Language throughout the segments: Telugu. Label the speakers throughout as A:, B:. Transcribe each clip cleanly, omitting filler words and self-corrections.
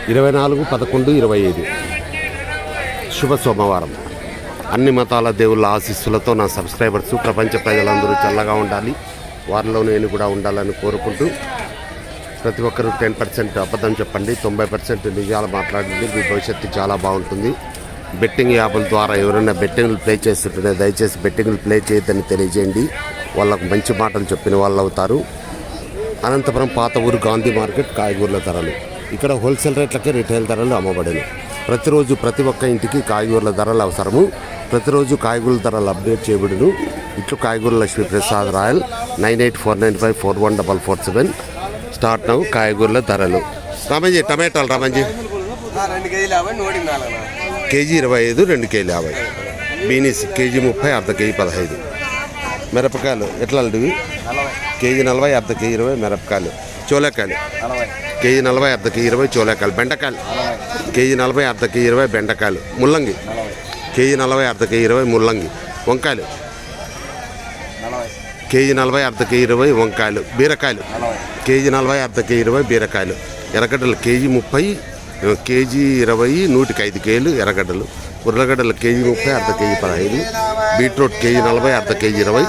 A: 24/11/25 శుభ సోమవారం. అన్ని మతాల దేవుళ్ళ ఆశీస్సులతో నా సబ్స్క్రైబర్స్ ప్రపంచ ప్రజలందరూ చల్లగా ఉండాలి, వారిలో నేను కూడా ఉండాలని కోరుకుంటూ ప్రతి ఒక్కరూ 10% అబద్ధం చెప్పండి, 90% నిజాలు మాట్లాడండి. మీ భవిష్యత్తు చాలా బాగుంటుంది. బెట్టింగ్ యాప్ల ద్వారా ఎవరైనా బెట్టింగ్లు ప్లే చేస్తుంటే దయచేసి బెట్టింగ్లు ప్లే చేయొద్దని తెలియజేయండి. వాళ్ళకు మంచి మాటలు చెప్పిన వాళ్ళు అవుతారు. అనంతపురం పాత ఊరు గాంధీ మార్కెట్ కాయగూరల ధరలు. ఇక్కడ హోల్సేల్ రేట్లకే రిటైల్ ధరలు అమ్మబడను. ప్రతిరోజు ప్రతి ఒక్క ఇంటికి కాయగూరల ధరలు అవసరము. ప్రతిరోజు కాయగూరల ధరలు అప్డేట్ చేయబడును. ఇట్లు కాయగూరల లక్ష్మీ ప్రసాద్ రాయల్ 9849541447. స్టార్ట్ నవ్వు కాయగూరల ధరలు. రామంజీ టమాటాలు రామంజీ కేజీ 25, 2 కేజీలు 50. బీనీస్ కేజీ 30, అర్ధ కేజీ 15. మిరపకాయలు ఎట్లా అల్లుడివి? కేజీ 40, అర్ధ కేజీ 20 మిరపకాయలు. చోలేకాయలు కేజీ 40, అర్ధ కేజీ 20 చోలేకాయలు. బెండకాయలు కేజీ 40, అర్ధ కేజీ 20 బెండకాయలు. ముల్లంగి కేజీ 40, అర్ధ కేజీ 20 ముల్లంగి. వంకాయలు కేజీ 40, అర్ధ కేజీ 20 వంకాయలు. బీరకాయలు కేజీ 40, అర్ధ కేజీ 20 బీరకాయలు. ఎర్రగడ్డలు కేజీ 30, కేజీ 20 100కి 5 కేజీలు ఎర్రగడ్డలు. ఉర్లగడ్డలు కేజీ 30, అర్ధ కేజీ 15. బీట్రూట్ కేజీ 40, అర్ధ కేజీ 20.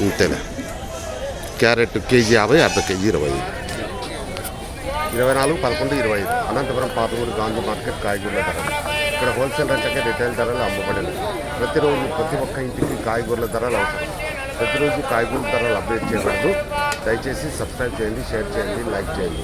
A: అంతేనా. క్యారెట్ కేజీ 50, అర్ధ కేజీ 20. 24/11/25 అనంతపురం పాతూరు గాంధీ మార్కెట్ కాయగూరల ధరలు. ఇక్కడ హోల్సేల్ రేట్లకే రిటైల్ ధరలు అమ్మబడను. ప్రతిరోజు ప్రతి ఒక్క ఇంటికి కాయగూరల ధరలు అవసరం. ప్రతిరోజు కాయగూరల ధరలు అప్డేట్ చేయబడదు. దయచేసి సబ్స్క్రైబ్ చేయండి, షేర్ చేయండి, లైక్ చేయండి.